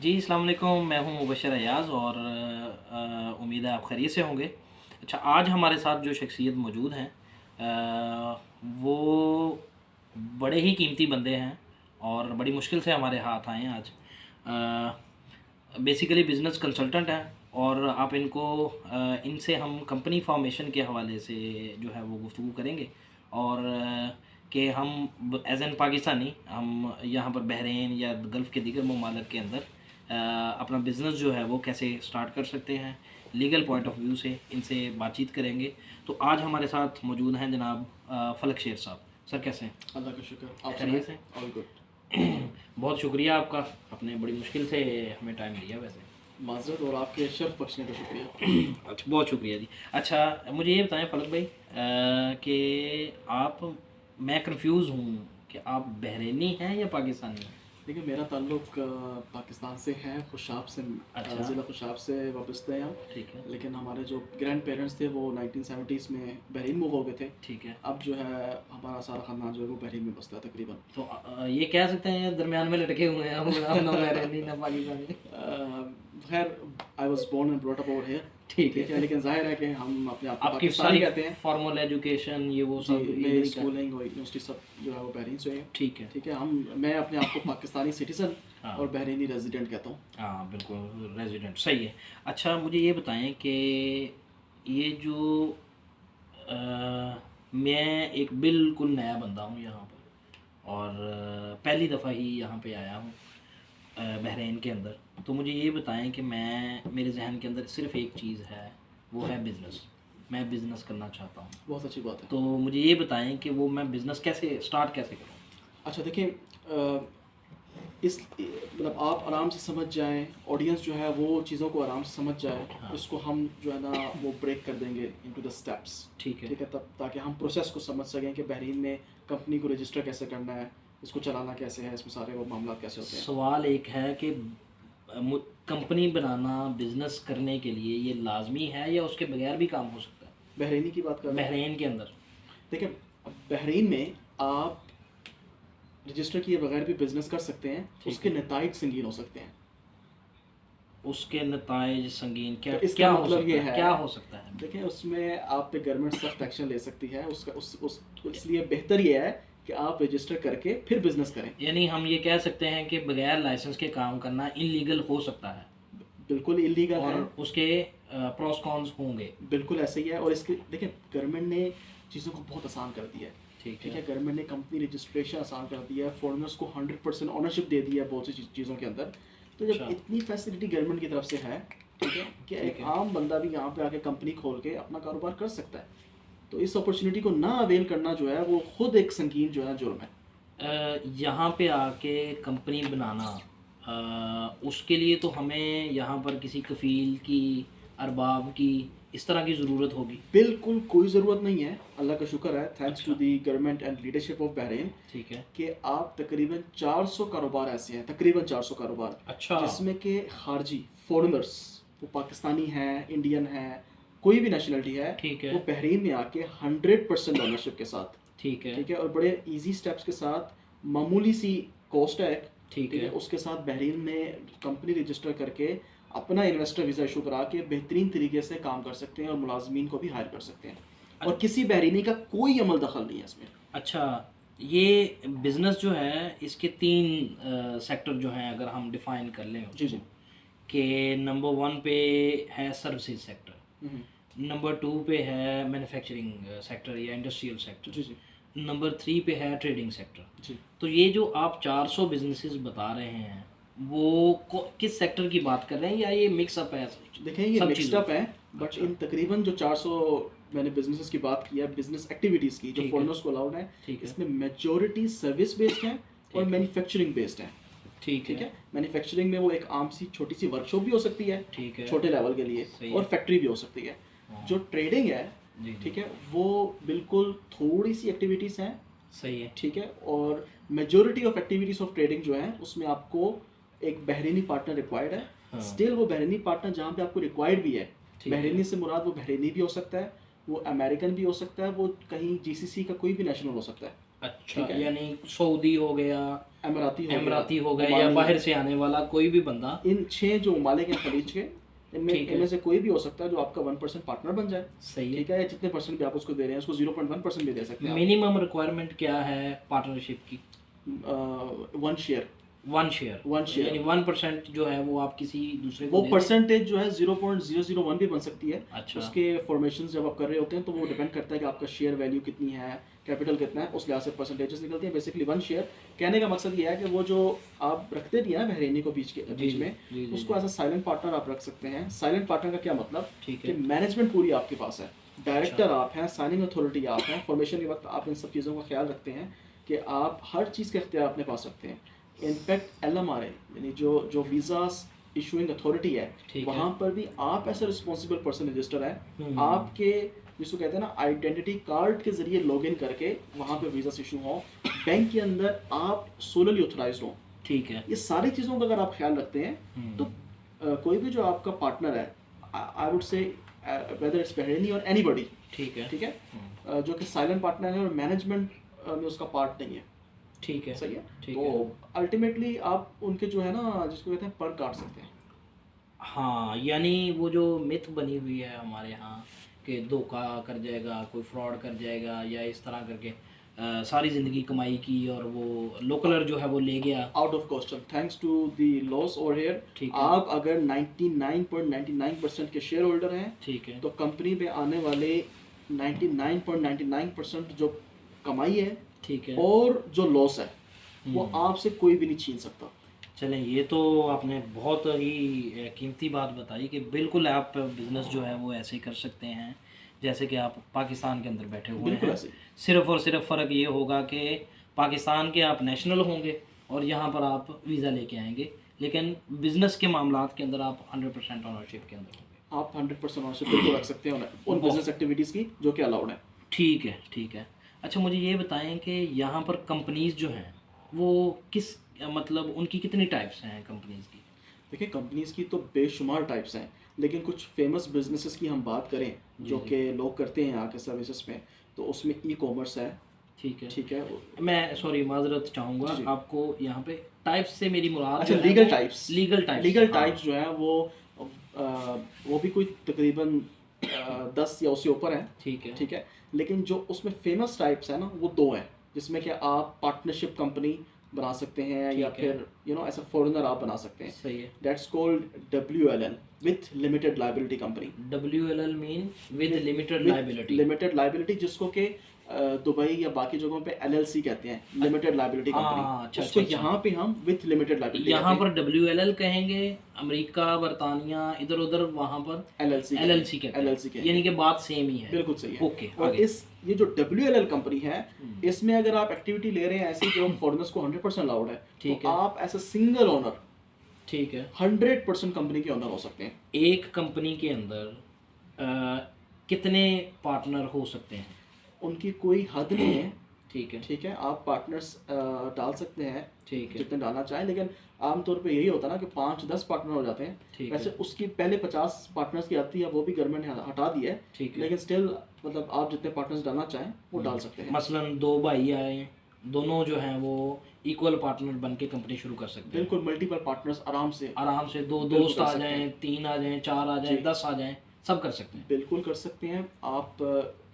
जी, अस्सलाम वालेकुम। मैं हूँ मुबशर अयाज़ और उम्मीद है आप खैरियत से होंगे। अच्छा, आज हमारे साथ जो शख्सियत मौजूद हैं वो बड़े ही कीमती बंदे हैं और बड़ी मुश्किल से हमारे हाथ आए हैं आज। बेसिकली बिज़नेस कंसल्टेंट हैं और आप इनको इनसे हम कंपनी फॉर्मेशन के हवाले से जो है वो गुफ्तगू करेंगे और कि हम एज़ एन पाकिस्तानी हम यहाँ पर बहरीन या गल्फ़ के दीगर ममालिक के अंदर अपना बिज़नेस जो है वो कैसे स्टार्ट कर सकते हैं, लीगल पॉइंट ऑफ व्यू से इनसे बातचीत करेंगे। तो आज हमारे साथ मौजूद हैं जनाब फ़लक शेर साहब। सर कैसे हैं? अल्लाह का शुक्र। आप खैरियत सुनाएं? से? All good. बहुत शुक्रिया आपका, आपने बड़ी मुश्किल से हमें टाइम दिया वैसे। माजरत और आपके शर्फ बख्शने का शुक्रिया। अच्छा, बहुत शुक्रिया जी। अच्छा, मुझे ये बताएं फ़लक भाई कि आप मैं कंफ्यूज हूँ कि आप बहरीनी हैं या पाकिस्तानी हैं? देखिए, मेरा ताल्लुक पाकिस्तान से है, खुशाब से, अच्छा। ज़िला खुशाब से वाबस्ता हैं हम। ठीक है। लेकिन हमारे जो ग्रैंड पेरेंट्स थे वो 1970s में बहरीन मूव हो गए थे। ठीक है। अब जो है हमारा सारा ख़ानदान जो है वो बहरीन में बसता है तकरीबन। तो ये कह सकते हैं दरमियान में लटके हुए हैं हम ना बहरीनी ना पाकिस्तानी। खैर, I was born and brought up over here. ठीक ठीक है, है। लेकिन जाहिर है कि हम अपने आप को आपकी पाकिस्तानी सारी कहते हैं। फॉर्मल एजुकेशन ये वो जी, सब मेरी यही का। स्कूलिंग और यूनिवर्सिटी सब जो है वो बहरीन से है। ठीक है। ठीक है, मैं अपने आप को पाकिस्तानी सिटीज़न हाँ। और बहरीनी रेजिडेंट कहता हूँ। हाँ बिल्कुल, रेजिडेंट सही है। अच्छा, मुझे ये बताएं कि ये जो मैं एक बिल्कुल नया बंदा हूँ यहाँ पर और पहली दफ़ा ही यहाँ पे आया हूँ बहरीन के अंदर। तो मुझे ये बताएं कि मेरे जहन के अंदर सिर्फ़ एक चीज़ है, वो है बिज़नेस। मैं बिज़नेस करना चाहता हूँ। बहुत अच्छी बात है। तो मुझे ये बताएं कि वो मैं बिज़नेस कैसे स्टार्ट कैसे करूँ? अच्छा देखिए, इस मतलब आप आराम से समझ जाएं, ऑडियंस जो है वो चीज़ों को आराम से समझ जाए। हाँ। इसको हम जो है ना वो ब्रेक कर देंगे इनटू द स्टेप्स। ठीक है। ठीक है, तब ताकि हम प्रोसेस को समझ सकें कि बहरीन में कंपनी को रजिस्टर कैसे करना है, इसको चलाना कैसे है, इसमें सारे वो मामला कैसे होते हैं। सवाल एक है कि कंपनी बनाना बिजनेस करने के लिए ये लाजमी है या उसके बगैर भी काम हो सकता है? बहरीनी की बात कर रहे हैं। बहरीन के अंदर देखिए, बहरीन में आप रजिस्टर किए बगैर भी बिजनेस कर सकते हैं, उसके नताइज संगीन हो सकते हैं। उसके नताइज संगीन क्या तो इसका क्या हो मतलब सकता ये है? है, क्या हो सकता है? देखिए उसमें आप पे गवर्नमेंट सख्त एक्शन ले सकती है। उसका उस इसलिए बेहतर ये है कि आप रजिस्टर करके फिर बिजनेस करें। यानी हम ये कह सकते हैं कि बगैर लाइसेंस के काम करना इलीगल हो सकता है बिल्कुल इलीगल है। और उसके प्रोस कॉन्स होंगे। बिल्कुल ऐसे ही है। और इसके देखिए, गवर्नमेंट ने चीज़ों को बहुत आसान कर दिया है। ठीक ठीक है। है, गवर्नमेंट ने कंपनी रजिस्ट्रेशन आसान कर दिया है, फॉरेनर्स को 100% ऑनरशिप दे दिया है बहुत सी चीज़ों के अंदर। तो जब अच्छा। इतनी फैसिलिटी गवर्नमेंट की तरफ से है, ठीक है, कि ठीक एक है। आम बंदा भी यहाँ पे आके कंपनी खोल के अपना कारोबार कर सकता है। तो इस अपॉर्चुनिटी को ना अवेल करना जो है वो खुद एक संगीन जो है जुर्म है। यहाँ पे आके कंपनी बनाना उसके लिए तो हमें यहाँ पर किसी कफ़ील की, अरबाब की, इस तरह की ज़रूरत होगी? बिल्कुल कोई ज़रूरत नहीं है। अल्लाह का शुक्र है, थैंक्स टू अच्छा। The government and leadership of Bahrain, ठीक है। कि आप तकरीबन 400 कारोबार ऐसे हैं, तकरीबन 400 कारोबार, अच्छा। जिसमें के खारजी फॉरेनर्स, वो पाकिस्तानी हैं, इंडियन हैं, कोई भी नेशनलिटी है, ठीक है। वो बहरीन में आके 100% ओनरशिप के साथ, ठीक है। ठीक है, और बड़े इजी स्टेप्स के साथ, मामूली सी कॉस्ट है, ठीक ठीक है, है। उसके साथ बहरीन में कंपनी रजिस्टर करके अपना इन्वेस्टर वीज़ा इशू करा के बेहतरीन तरीके से काम कर सकते हैं और मुलाजमीन को भी हायर कर सकते हैं। और किसी बहरीनी का कोई अमल दखल नहीं है इसमें। अच्छा, ये बिज़नेस जो है इसके 3 सेक्टर जो हैं अगर हम डिफ़ाइन कर लें जी जी। कि नंबर 1 पे है सर्विसेज सेक्टर, नंबर 2 पे है मैन्युफैक्चरिंग सेक्टर या इंडस्ट्रियल सेक्टर, जी जी। नंबर 3 पे है ट्रेडिंग सेक्टर। जी, तो ये जो आप 400 बिजनेसेस बता रहे हैं वो किस सेक्टर की बात कर रहे हैं या ये मिक्सअप है? देखें ये सब मिक्सड चीज़ों अप है, बट अच्छा। इन तकरीबन जो 400 मैंने बिजनेसेस की बात की है, बिजनेस एक्टिविटीज़ की जो ठीक है। फॉरेनर्स को अलाउड है, ठीक है। इसमें मेजॉरिटी सर्विस बेस्ड है और ठीक है। मैन्युफैक्चरिंग बेस्ड है। ठीक ठीक है। है, मैन्युफैक्चरिंग में वो एक आम सी छोटी सी वर्कशॉप भी हो सकती है, ठीक है। छोटे लेवल के लिए, सही और है। फैक्ट्री भी हो सकती है। हाँ। जो ट्रेडिंग है, जी जी। ठीक है, वो बिल्कुल थोड़ी सी एक्टिविटीज़ हैं, सही है। ठीक है, और majority of activities of trading जो है उसमें आपको एक बहरीनी पार्टनर रिक्वायर्ड है। हाँ। स्टिल वो बहरीनी पार्टनर जहाँ पे आपको रिक्वायर्ड भी है, ठीक है। बहरीनी से मुराद वो बहरीनी भी हो सकता है, वो अमेरिकन भी हो सकता है, वो कहीं जीसीसी का कोई भी नेशनल हो सकता है। अच्छा, ठीक है। यानी सऊदी हो गया एमराती हो गए या ओमानी, बाहर से आने वाला कोई भी बंदा। इन 6 जो ममालिक हैं खलीज के, ठीक है। इनमें से कोई भी हो सकता है जो आपका 1% पार्टनर बन जाए। सही है। ठीक है, या जितने परसेंट भी आप उसको दे रहे हैं, उसको 0.1% भी दे सकते हैं मिनिमम रिक्वायरमेंट क्या है पार्टनरशिप की? आप। 1 शेयर, 1 शेयर, 1 शेयर, यानी 1% जो है वो आप किसी दूसरे को वो दे दें। परसेंटेज जो है 0.001 भी बन सकती है। अच्छा। उसके फॉर्मेशन जब आप कर रहे होते हैं तो वो डिपेंड करता है कि आपका शेयर वैल्यू कितनी है, कैपिटल कितना है, उस लिहाज से परसेंटेजेस निकलती हैं। बेसिकली 1 शेयर कहने का मकसद ये है कि वो जो आप रखते भी हैं ना बहरीनी को बीच में, जी जी उसको एज अ साइलेंट पार्टनर आप रख सकते हैं। साइलेंट पार्टनर का क्या मतलब ठीक कि है। मैनेजमेंट पूरी आपके पास है, डायरेक्टर अच्छा। आप हैं, साइनिंग अथॉरिटी आप हैं, फॉर्मेशन के वक्त आप इन सब चीज़ों का ख्याल रखते हैं कि आप हर चीज़ का इख्तियार अपने पास रखते हैं। इनफैक्ट LMRA यानी जो वीज़ा इशूइंग अथॉरिटी है, ठीक है। वहाँ पर भी आप ऐसा रिस्पॉन्सिबल पर्सन रजिस्टर है। आपके जिसको कहते हैं ना आइडेंटिटी कार्ड के जरिए लॉगिन करके वहाँ पे वीज़ा इशू हो, बैंक के अंदर आप सोलली ऑथराइज्ड हो। ठीक है। ये सारी चीज़ों का अगर आप ख्याल रखते हैं तो कोई भी जो आपका पार्टनर है, I would say whether it's Bahraini और एनीबॉडी, ठीक है। ठीक है, जो कि साइलेंट पार्टनर है और मैनेजमेंट में उसका पार्ट नहीं है, ठीक है। सही है, ठीक तो है। अल्टीमेटली आप उनके जो है ना जिसको कहते हैं पर काट सकते हैं। हाँ, यानी वो जो मिथ बनी हुई है हमारे यहाँ कि धोखा कर जाएगा, कोई फ्रॉड कर जाएगा या इस तरह करके सारी ज़िंदगी कमाई की और वो लोकलर जो है वो ले गया। Out of question, thanks to the laws over here. ठीक है। आप अगर 99.99% के शेयर होल्डर हैं, ठीक है। तो कंपनी पे आने वाले 99.99% जो कमाई है ठीक है। और जो लॉस है वो आपसे कोई भी नहीं छीन सकता। चलें, ये तो आपने बहुत ही कीमती बात बताई कि बिल्कुल आप बिज़नेस जो है वो ऐसे ही कर सकते हैं जैसे कि आप पाकिस्तान के अंदर बैठे हुए बिल्कुल हैं। ऐसे ही। सिर्फ़ और सिर्फ फ़र्क ये होगा कि पाकिस्तान के आप नेशनल होंगे और यहाँ पर आप वीज़ा लेके आएंगे, लेकिन बिज़नेस के मामलात के अंदर आप 100% ओनरशिप के अंदर होंगे। आप 100% ऑनरशिप बिल्कुल रख सकते हैं उन बिजनेस एक्टिविटीज़ की जो कि अलाउड है। ठीक है। ठीक है। अच्छा, मुझे ये बताएं कि यहाँ पर कंपनीज़ जो हैं वो किस मतलब उनकी कितनी टाइप्स हैं कंपनीज़ की? देखिए, कंपनीज़ की तो बेशुमार टाइप्स हैं, लेकिन कुछ फेमस बिजनेसेस की हम बात करें जी जो जी। कि लोग करते हैं यहाँ के सर्विसेज में, तो उसमें ई कॉमर्स है। ठीक है। ठीक है, मैं सॉरी माज़रत चाहूँगा जी जी। आपको, यहाँ पे टाइप्स से मेरी मुराद अच्छा, जो है लीगल वो टाइप्स, लीगल टाइप्स लीगल है। हाँ। टाइप्स जो है वो भी कोई तकरीबन 10 या उससे ऊपर हैं। ठीक है। ठीक है, लेकिन जो उसमें फेमस टाइप्स है ना वो 2 हैं, जिसमें कि आप पार्टनरशिप कंपनी बना सकते हैं या ठीक है। फिर ऐसा फॉरेनर आप बना सकते हैं। सही है। That's called WLL, with limited liability company. WLL mean with limited liability. Limited liability, जिसको कि दुबई या बाकी जगहों पे LLC कहते हैं, लिमिटेड लाइबिलिटी हाँ, कंपनी। अच्छा उसको अच्छा। यहाँ पे हम विथ लिमिटेड लाइबिलिटी यहाँ कहते पर WLL कहेंगे, अमेरिका बरतानिया इधर उधर वहाँ पर हैं, LLC LLC कहते हैं। LLC कहते हैं। यानी कि बात सेम ही है। बिल्कुल सही है। ओके, और आगे। ये जो WLL कंपनी है, इसमें अगर आप एक्टिविटी ले रहे हैं ऐसी जो फॉरेनर्स को 100% अलाउड है, ठीक तो है। आप एज अ सिंगल ओनर ठीक है। 100% कंपनी के ओनर हो सकते हैं। एक कंपनी के अंदर कितने पार्टनर हो सकते हैं? उनकी कोई हद नहीं है। ठीक है। ठीक है, आप पार्टनर्स डाल सकते हैं ठीक है। जितने डालना चाहें, लेकिन आमतौर पे यही होता है ना कि 5-10 पार्टनर हो जाते हैं। ठीक वैसे है। उसकी पहले 50 पार्टनर्स की आती है, वो भी गवर्नमेंट ने हटा दी है, ठीक है। लेकिन स्टिल मतलब आप जितने पार्टनर्स डालना चाहें वो डाल सकते हैं। मसलन 2 भाई आए, दोनों जो हैं वो इक्वल पार्टनर बन के कंपनी शुरू कर सकते हैं। बिल्कुल, मल्टीपल पार्टनर्स आराम से आराम से 2 बिल्कुल दोस्त कर आ सकते जाएं, हैं। 3 आ जाएं, 4 आ जाएं, जी। 10 आ जाएं, सब कर सकते हैं। बिल्कुल कर सकते हैं। आप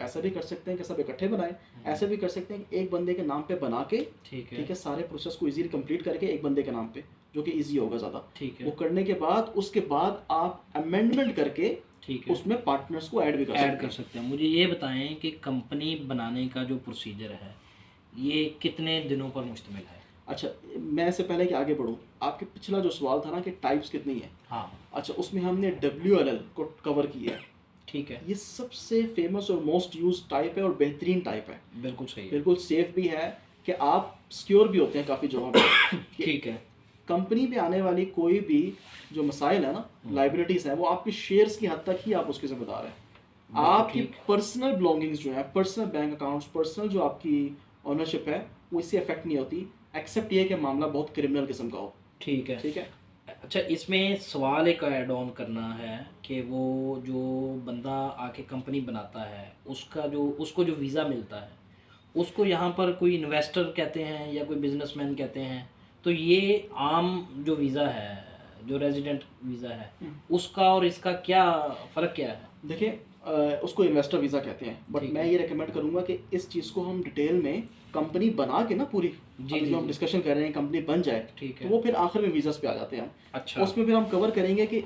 ऐसा भी कर सकते हैं कि सब इकट्ठे बनाएं, ऐसे भी कर सकते हैं कि एक बंदे के नाम पे बना के, ठीक है। ठीक है, सारे प्रोसेस को इजीली कंप्लीट करके एक बंदे के नाम पे, जो कि इजी होगा ज़्यादा। ठीक वो है। करने के बाद उसके बाद आप अमेंडमेंट करके ठीक है। उसमें पार्टनर्स को ऐड भी कर ऐड सकते कर हैं। सकते हैं। मुझे ये बताएं कि कंपनी बनाने का जो प्रोसीजर है ये कितने दिनों पर मुश्तमिल है? अच्छा, मैं इससे पहले कि आगे बढ़ूँ, आपके पिछला जो सवाल था ना कि टाइप्स कितनी है, हाँ। अच्छा, उसमें हमने WLL को कवर किया है। ठीक है। ये सबसे फेमस और मोस्ट यूज टाइप है और बेहतरीन टाइप है। बिल्कुल सही है। बिल्कुल सेफ भी है कि आप सिक्योर भी होते हैं काफ़ी जगहों पे। ठीक है। कंपनी पे आने वाली कोई भी जो मसाइल है ना, लाइबिलिटीज़ हैं, वो आपके शेयर्स की हद तक ही आप उसके जिम्मेदार हैं। आपकी ठीक। पर्सनल बिलोंगिंग्स जो है, पर्सनल बैंक अकाउंट्स, पर्सनल जो आपकी ओनरशिप है, वो इससे अफेक्ट नहीं होती, एक्सेप्ट ये कि मामला बहुत क्रिमिनल किस्म का हो। ठीक है। ठीक है, अच्छा, इसमें सवाल एक ऐड ऑन करना है कि वो जो बंदा आके कंपनी बनाता है उसको जो वीज़ा मिलता है उसको यहाँ पर कोई इन्वेस्टर कहते हैं या कोई बिजनेसमैन कहते हैं तो ये आम जो वीज़ा है, जो रेजिडेंट वीज़ा है, उसका और इसका क्या फ़र्क क्या है? देखिए उसको इन्वेस्टर वीज़ा कहते हैं, बट ठीक मैं है। ये रेकमेंड करूंगा कि इस चीज़ को हम डिटेल में कंपनी बना के ना पूरी, जी अभी जी जो हम जी। डिस्कशन कर रहे हैं कंपनी बन जाए, ठीक तो है। वो फिर आखिर में वीज़ास पे आ जाते हैं। अच्छा। उसमें फिर हम कवर करेंगे कि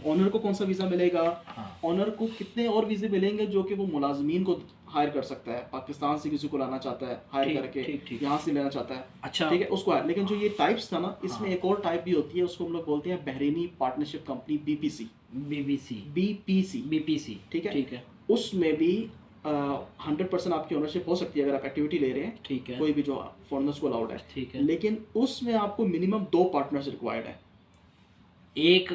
ओनर को कौन सा वीज़ा मिलेगा, हाँ। ओनर को कितने और वीज़े मिलेंगे जो कि वो मुलाजमीन को हायर कर सकता है, पाकिस्तान से किसी को लाना चाहता है हायर ठीक करके, ठीक ठीक। यहाँ से लेना चाहता है, अच्छा। ठीक है, उसको हायर। लेकिन जो ये टाइप्स था ना, इसमें हाँ। एक और टाइप भी होती है, उसको हम लोग बोलते हैं Bahraini partnership company, BPC. BBC. BPC, BPC. ठीक है। ठीक है। उसमें भी 100% आपकी ओनरशिप हो सकती है अगर आप एक्टिविटी ले रहे हैं, ठीक है। कोई भी जो फॉरेनर्स को अलाउड है। ठीक है। लेकिन उसमें आपको मिनिमम 2 पार्टनर्स रिक्वायर्ड है। एक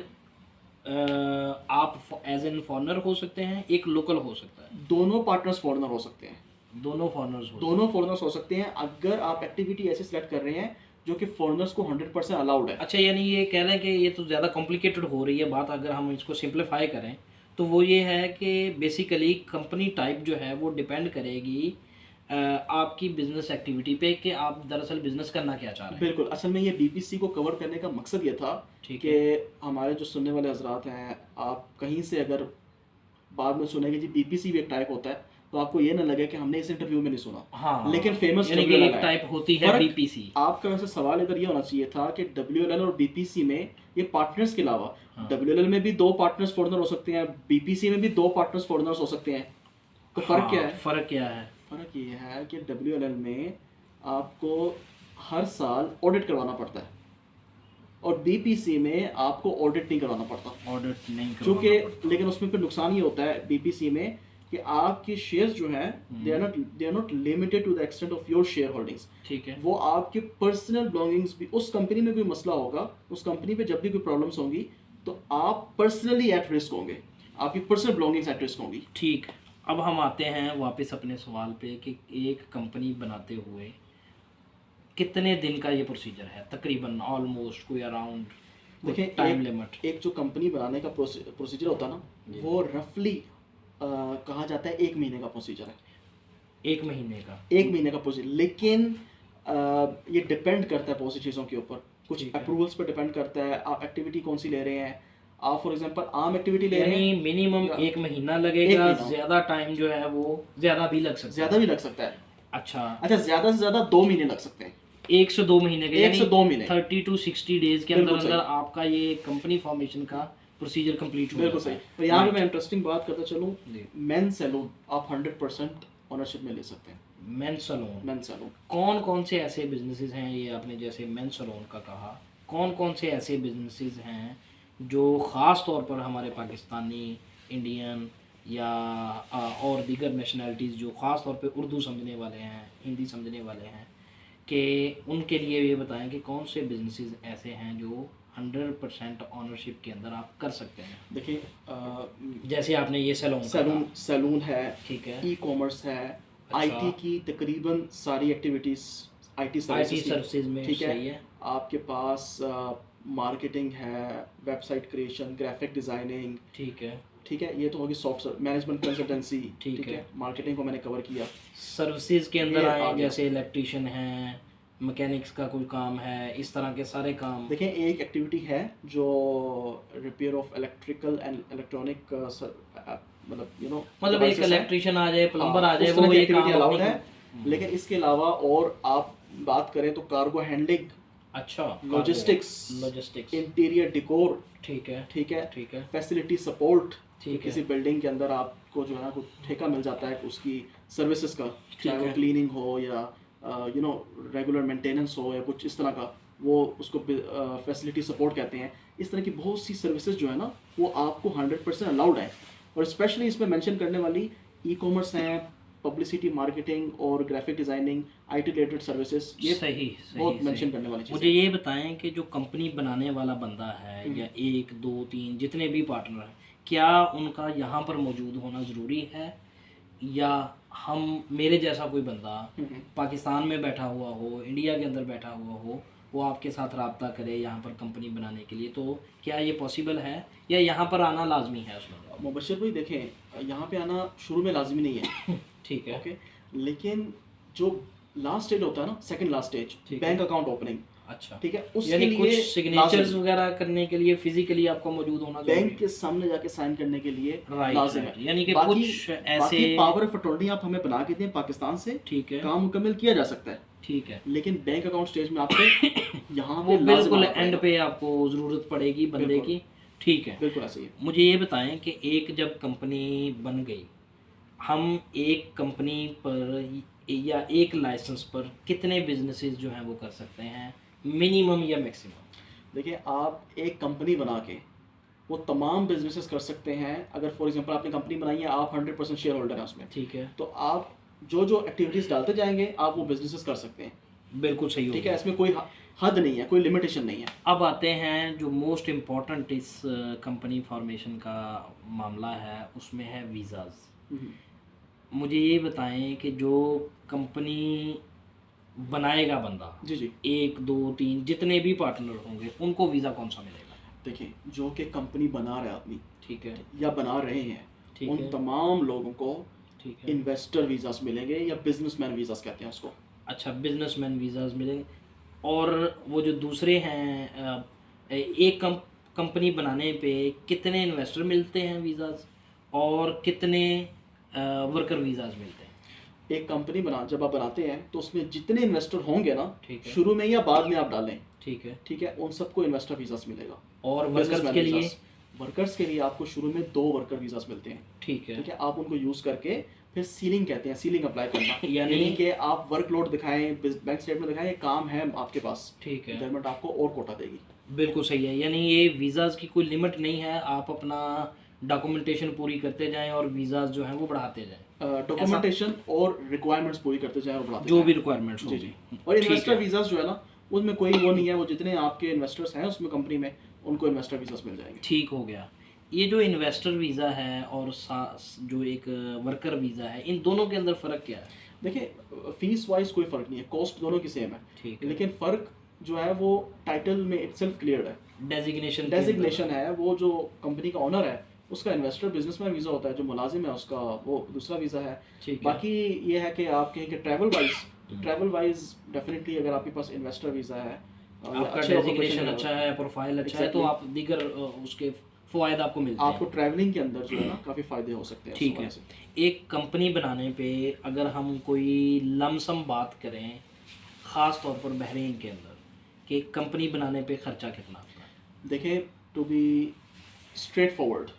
आप एज एन फॉरेनर हो सकते हैं, एक लोकल हो सकता है। दोनों पार्टनर्स फॉरेनर हो सकते हैं, दोनों फॉरेनर्स हो दोनों फॉरेनर्स हो सकते हैं अगर आप एक्टिविटी ऐसे सिलेक्ट कर रहे हैं जो कि फॉरेनर्स को 100% अलाउड है। अच्छा, यानी ये कह रहे हैं कि ये तो ज़्यादा कॉम्प्लिकेटेड हो रही है बात, अगर हम इसको सिंप्लीफाई करें तो वो ये है कि बेसिकली कंपनी टाइप जो है वो डिपेंड करेगी आपकी बिजनेस एक्टिविटी पे कि आप दरअसल बिजनेस करना क्या चाह रहे हैं। बिल्कुल, असल में ये बीपीसी को कवर करने का मकसद ये था ठीक कि है। हमारे जो सुनने वाले हजरात हैं, आप कहीं से अगर बाद में सुनेंगे जी बीपीसी भी एक टाइप होता है, तो आपको ये ना लगे कि हमने इस इंटरव्यू में नहीं सुना। हाँ, लेकिन फेमस यानी कि WLL एक है। टाइप होती है फर्क बीपीसी। आपका वैसे सवाल इधर ये होना चाहिए था कि WLL और बीपीसी में ये पार्टनर्स के अलावा, हाँ। WLL में भी 2 पार्टनर्स फॉरेनर हो सकते हैं, बीपीसी में भी 2 पार्टनर्स फॉरेनर्स हो सकते हैं। तो फर्क क्या है? फ़र्क क्या है? फर्क ये है कि WLL में आपको हर साल ऑडिट करवाना पड़ता है और बीपीसी में आपको ऑडिट नहीं करवाना पड़ता। ऑडिट नहीं चूँकि करवाना पड़ता। लेकिन उसमें फिर नुकसान ये होता है बीपीसी में कि आपके शेयर्स जो हैं they are not limited to the extent of your share holdings. ठीक है। वो आपके पर्सनल बिलोंगिंग्स भी, उस कंपनी में कोई मसला होगा, उस कंपनी पे जब भी कोई प्रॉब्लम्स होंगी तो आप पर्सनली एट रिस्क होंगे, आपकी पर्सनल बिलोंगिंग्स एट रिस्क होंगी। ठीक। अब हम आते हैं वापस अपने सवाल पे कि एक कंपनी बनाते हुए कितने दिन का ये प्रोसीजर है तकरीबन, ऑलमोस्ट कोई अराउंड देखिए टाइम लिमिट? एक जो कंपनी बनाने का प्रोसीजर होता है ना, वो रफली कहा जाता है 1 महीने का प्रोसीजर है। 1 महीने का? 1 महीने का प्रोसीजर, लेकिन ये डिपेंड करता है बहुत सी चीज़ों के ऊपर। कुछ ठीक है। अप्रूवल्स पर डिपेंड करता है, आप एक्टिविटी कौन सी ले रहे हैं। आप फॉर एग्जांपल आम एक्टिविटी ले रहे यानी हैं, मिनिमम या 1 महीना लगेगा, महीना। ज़्यादा टाइम जो है वो ज़्यादा भी लग सकता है। ज़्यादा भी लग सकता है। अच्छा, अच्छा, ज़्यादा से ज़्यादा 2 महीने लग सकते हैं। 1 से 2 महीने का, 1 से 2 महीने। 30 टू 60 डेज के अंदर बिल्कुल अंदर सही। आपका ये कंपनी फॉर्मेशन का प्रोसीजर कंप्लीट हो बिल्कुल जाता सही। है। तो यहाँ पे Right. मैं इंटरेस्टिंग बात करता चलूँ, जी। मेन सैलून आप 100% ओनरशिप में ले सकते हैं। Main salon. मेन सैलून कौन कौन से ऐसे बिजनेसेस हैं, ये आपने जैसे मेन सैलून का कहा, कौन कौन से ऐसे बिजनेसेस हैं जो ख़ास तौर पर हमारे पाकिस्तानी, इंडियन या और दीगर नेशनलिटीज़ जो ख़ास तौर पे उर्दू समझने वाले हैं, हिंदी समझने वाले हैं, कि उनके लिए ये बताएं कि कौन से बिजनेसेस ऐसे हैं जो 100% ऑनरशिप के अंदर आप कर सकते हैं? देखिए जैसे आपने ये सैलून का सैलून कहा। सैलून है, ठीक है। ई कॉमर्स है, अच्छा। आईटी की तकरीबन सारी activities, IT IT services services में ठीक सही है। है। आपके पास मार्केटिंग है, वेबसाइट क्रिएशन, ग्राफिक डिज़ाइनिंग, ठीक है। ठीक है, ये तो होगी सॉफ्ट मैनेजमेंट कंसल्टेंसी, ठीक ठीक है। है। मार्केटिंग को मैंने कवर किया। सर्विसेज के अंदर ये आ आए, गया। जैसे इलेक्ट्रिशियन है, मैकेनिक्स का कोई काम है, इस तरह के सारे काम। देखें एक एक्टिविटी है जो repair of electrical and electronic, मतलब मतलब एक इलेक्ट्रिशियन आ जाए, प्लम्बर आ जाए, उस तरह वो की ये एक्टिविटी काम अलाउड अपनी- है। लेकिन इसके अलावा और आप बात करें तो कार्गो हैंडलिंग, अच्छा, लॉजिस्टिक्स, लॉजिस्टिक्स। इंटीरियर डिकोर, ठीक है। ठीक है, ठीक है। फैसिलिटी सपोर्ट, ठीक है। किसी बिल्डिंग के अंदर आपको जो है ना कुछ ठेका मिल जाता है उसकी सर्विसेज का, चाहे वो है। क्लीनिंग हो या रेगुलर मेंटेनेंस हो या कुछ इस तरह का, वो उसको फैसिलिटी सपोर्ट कहते हैं। इस तरह की बहुत सी सर्विसेज जो है ना वो आपको 100% अलाउड है। और स्पेशली इसमें मेंशन करने वाली ई कॉमर्स हैं, पब्लिसिटी, मार्केटिंग और graphic designing, IT related services, ये सही बहुत सही मेंशन सही। करने वाली मुझे चीज़ ये बताएं कि जो कंपनी बनाने वाला बंदा है, या 1 2 3 जितने भी पार्टनर हैं, क्या उनका यहाँ पर मौजूद होना ज़रूरी है, या हम मेरे जैसा कोई बंदा पाकिस्तान में बैठा हुआ हो, इंडिया के अंदर बैठा हुआ हो, वो आपके साथ रब्ता करे यहाँ पर कंपनी बनाने के लिए, तो क्या ये पॉसिबल है या यहाँ पर आना लाजमी है उसमें? मुबशर भाई देखें, यहाँ पे आना शुरू में लाजमी नहीं है, ठीक है। ओके, लेकिन जो लास्ट स्टेज होता है ना, सेकंड लास्ट स्टेज, ठीक बैंक अकाउंट ओपनिंग, अच्छा, ठीक है, उसके यानी कुछ लिए सिग्नेचर्स लाजिम वगैरह करने के लिए फिजिकली आपको मौजूद होना जरूरी बैंक के सामने जाके साइन करने के लिए है। राइट लाजिम राइट, है। यानी कि बाकी कुछ ऐसे। बाकी पावर ऑफ अटॉर्नी आप हमें बना के दें पाकिस्तान से, ठीक है काम मुकम्मल किया जा सकता है, ठीक है। लेकिन बैंक अकाउंट स्टेज में आपको यहाँ वो पे लाजिम बिल्कुल आना एंड पड़ेगा। पे आपको ज़रूरत पड़ेगी बंदे बिल्कुल की। ठीक है। बिल्कुल ऐसे ही है। मुझे ये बताएं कि एक जब कंपनी बन गई, हम एक कंपनी पर या एक लाइसेंस पर कितने बिजनेसेस जो हैं वो कर सकते हैं, मिनिमम या मैक्सिमम? देखिए, आप एक कंपनी बना के वो तमाम बिजनेसेस कर सकते हैं। अगर फॉर एग्जांपल आपने कंपनी बनाई है, आप 100% शेयर होल्डर हैं उसमें, ठीक है, तो आप जो जो एक्टिविटीज़ डालते जाएंगे आप वो बिजनेसेस कर सकते हैं। बिल्कुल सही हो ठीक है, गया। इसमें कोई हद नहीं है, कोई लिमिटेशन नहीं है। अब आते हैं जो मोस्ट इम्पॉर्टेंट इस कंपनी फॉर्मेशन का मामला है, उसमें है वीज़ाज़। हम्म, मुझे ये बताएं कि जो कंपनी बनाएगा बंदा, जी जी। एक दो तीन जितने भी पार्टनर होंगे, उनको वीज़ा कौन सा मिलेगा? देखिए, जो कि कंपनी बना रहा है आदमी ठीक है, या बना रहे हैं, ठीक उन है, तमाम लोगों को ठीक है। इन्वेस्टर वीज़ास मिलेंगे या बिजनेसमैन वीज़ास कहते हैं उसको। अच्छा, बिजनेसमैन वीज़ाज़ मिलेंगे। और वो जो दूसरे हैं, एक कंपनी बनाने पे कितने इन्वेस्टर मिलते हैं वीज़ाज़, और कितने वर्कर वीज़ाज़ मिलते हैं? एक कंपनी जब आप बनाते हैं तो उसमें जितने इन्वेस्टर होंगे ना, ठीक है, शुरू में या बाद में आप डालें, ठीक है। ठीक है, उन सबको इन्वेस्टर वीज़ास मिलेगा। और वर्कर्स बिजनेसमैन के लिए? वीज़ास, वर्कर्स के लिए आपको शुरू में 2 वर्कर वीज़ास मिलते हैं। ठीक है, ठीक है, आप उनको यूज़ करके फिर सीलिंग कहते हैं, सीलिंग अप्लाई करना यानी कि आप वर्कलोड दिखाएं, बैंक स्टेटमेंट दिखाएं, ये काम है आपके पास, ठीक है, गवर्नमेंट आपको और कोटा देगी। बिल्कुल सही है। यानी ये वीज़ाज़ की कोई लिमिट नहीं है, आप अपना डॉक्यूमेंटेशन पूरी करते जाएं और वीज़ाज़ जो हैं वो बढ़ाते जाएं, डॉक्यूमेंटेशन और रिक्वायरमेंट्स पूरी करते जाएं और बढ़ाते जो जाएं। भी रिक्वायरमेंट्स जी होगी। जी। और ठीक इन्वेस्टर है, वीज़ास जो है ना, उसमें कोई वो नहीं है, वो जितने आपके इन्वेस्टर्स हैं उसमें कंपनी में, उनको इन्वेस्टर वीज़ास मिल जाएंगे। ठीक हो गया। ये जो इन्वेस्टर वीज़ा है और जो एक वर्कर वीज़ा है, इन दोनों के अंदर फ़र्क क्या है? देखिए, फीस वाइज कोई फ़र्क नहीं है, कॉस्ट दोनों की सेम है, ठीक है। लेकिन फ़र्क जो है वो टाइटल में इटसेल्फ क्लियर है। डेजिग्नेशन डेजिग्नेशन है, वो जो कंपनी का ओनर है उसका इन्वेस्टर बिजनेसमैन वीज़ा होता है, जो मुलाजिम है उसका वो दूसरा वीज़ा है। ठीक है, बाकी ये है कि आप कहें कि ट्रैवल वाइज डेफिनेटली अगर आपके पास इन्वेस्टर वीज़ा है या आपका अच्छे डेजिग्नेशन occupation अच्छा है, प्रोफाइल अच्छा है, तो Exactly. आप दीगर उसके फ़वाइद आपको मिलते आपको हैं। ट्रैवलिंग के अंदर जो है ना काफ़ी फ़ायदे हो सकते हैं उस ठीक हवाले है। से। एक कंपनी बनाने पे अगर हम कोई लमसम बात करें, ख़ास तौर पर बहरीन के अंदर, कि कंपनी बनाने पे ख़र्चा कितना आता है? देखें, टू बी स्ट्रेट फॉरवर्ड,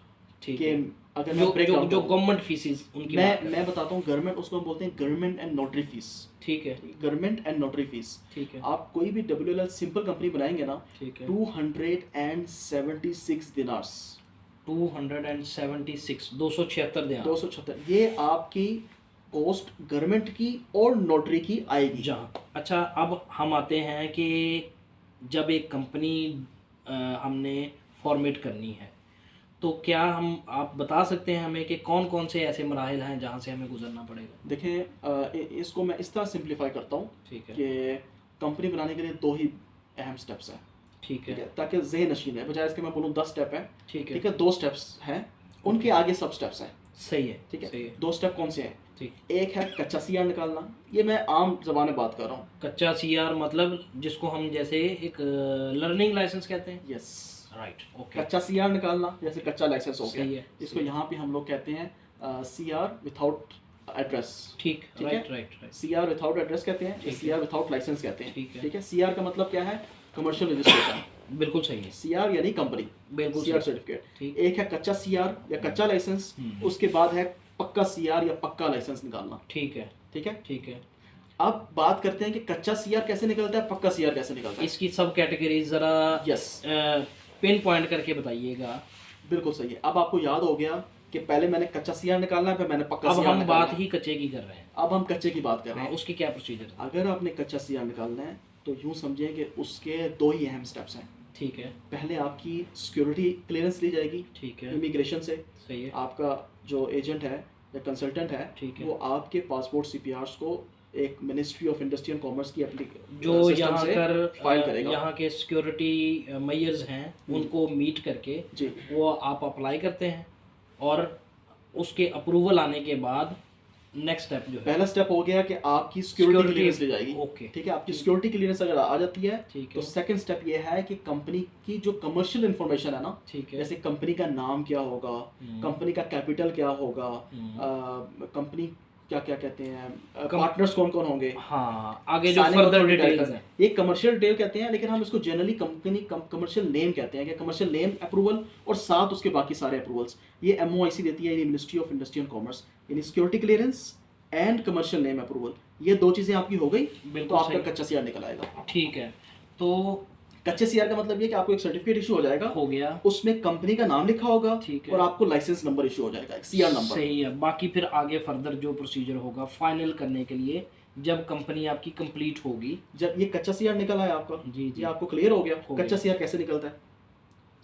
ठीक कि है। अगर जो मैं ब्रेक जो डाउन जो करूं, गवर्नमेंट फीसिस उनकी बात करें। मैं बताता हूँ, गवर्नमेंट उसको हम बोलते हैं गवर्नमेंट एंड नोटरी फीस। ठीक है, गवर्नमेंट एंड नोटरी फीस। ठीक है, आप कोई भी WLL सिंपल कंपनी बनाएंगे ना, ठीक है। 276 दिनार्स, 276, 276 दिन 276, ये आपकी कॉस्ट गवर्नमेंट की और नोटरी की आएगी। जहाँ। अच्छा, अब हम आते हैं कि जब एक कंपनी हमने फॉर्मेट करनी है, तो क्या आप बता सकते हैं हमें कि कौन कौन से ऐसे मराहिल हैं जहाँ से हमें गुजरना पड़ेगा? देखें, इसको मैं इस तरह सिंप्लीफाई करता हूँ ठीक है, कि कंपनी बनाने के लिए 2 ही अहम स्टेप्स हैं। ठीक ठीक है, है, ताकि ज़हन नशीन है, बजाय इसके मैं बोलूँ 10 स्टेप है। ठीक है, ठीक है, 2 स्टेप्स हैं, उनके आगे सब स्टेप्स हैं। सही है, ठीक है, सही है, 2 स्टेप कौन से हैं? ठीक। एक है कच्चा सीआर निकालना, ये मैं आम ज़बान में बात कर रहा हूँ। कच्चा सीआर मतलब जिसको हम जैसे एक लर्निंग लाइसेंस कहते हैं। यस, राइट, ओके, कच्चा सीआर निकालना, जैसे कच्चा लाइसेंस हो सही गया, है, इसको यहाँ पे हम लोग कहते हैं सीआर विथआउट एड्रेस। ठीक, ठीक राइट है, right right, CR without address कहते हैं, ठीक है। सीआर विथआउट लाइसेंस कहते हैं। ठीक है। ठीक है, सीआर का मतलब क्या है? Commercial registration. बिल्कुल सही है, सीआर यानी कंपनी, बिल्कुल सीआर सही, सर्टिफिकेट। ठीक। एक है कच्चा सीआर या कच्चा लाइसेंस, उसके बाद है पक्का सीआर या पक्का लाइसेंस निकालना। ठीक है, ठीक है, ठीक है। अब बात करते हैं कि कच्चा सीआर कैसे निकलता है, पक्का सीआर कैसे निकलता है। इसकी सब कैटेगरीज ज़रा यस, पिन पॉइंट करके बताइएगा। बिल्कुल सही है। अब आपको याद हो गया कि पहले मैंने कच्चा सीआर निकालना है, फिर मैंने पक्का अब सीआर हम निकालना बात है। ही कच्चे की कर रहे हैं। अब हम कच्चे की बात कर रहे हाँ, हैं। उसकी क्या प्रोसीजर है? अगर आपने कच्चा सीआर निकालना है तो यूँ समझिए कि उसके 2 ही अहम स्टेप्स हैं। ठीक है, पहले आपकी सिक्योरिटी क्लियरेंस ली जाएगी ठीक है, इमिग्रेशन से। सही है, आपका जो एजेंट है या कंसल्टेंट है, ठीक है। वो आपके पासपोर्ट CPRs को एक ministry of industry and commerce की जो यहाँ कर फाइल करेगा। यहाँ के सिक्योरिटी मेजर्स हैं उनको मीट करके जी, वो आप अप्लाई करते हैं, और उसके अप्रूवल आने के बाद नेक्स्ट स्टेप जो है पहला स्टेप हो गया कि आपकी सिक्योरिटी Security- क्लियरेंस ली जाएगी। ओके ठीक है, आपकी सिक्योरिटी क्लियरेंस अगर आ जाती है ठीक तो है सेकंड स्टेप ये है कि कंपनी की जो कमर्शियल इंफॉर्मेशन है ना, ठीक है जैसे कंपनी का नाम क्या होगा, हम्म, कंपनी का कैपिटल क्या होगा, हम्म, कंपनी क्या क्या कहते हैं, कम- पार्टनर्स कौन कौन होंगे, हाँ आगे जो signing further authority details director, हैं ये कमर्शियल डिटेल कहते हैं, लेकिन हम इसको जनरली कंपनी कमर्शियल नेम कहते हैं कि कमर्शियल नेम अप्रूवल और साथ उसके बाकी सारे अप्रूवल्स ये MOIC देती है, यानी ministry of industry and commerce, यानी security clearance and commercial name approval. ये दो चीज़ें आपकी हो गई तो बिल्कुल आपका सही कच्चा सीआर निकल आएगा। ठीक है तो कच्चे सीआर का मतलब ये कि आपको एक सर्टिफिकेट इशू हो जाएगा, हो गया उसमें कंपनी का नाम लिखा होगा ठीक है और आपको लाइसेंस नंबर इशू हो जाएगा, एक सीआर नंबर। सही है। बाकी फिर आगे फर्दर जो प्रोसीजर होगा फाइनल करने के लिए जब कंपनी आपकी कंप्लीट होगी। जब ये कच्चा सीआर निकल आया आपका, जी जी ये आपको क्लियर हो गया हो कच्चा गया। सीआर कैसे निकलता है,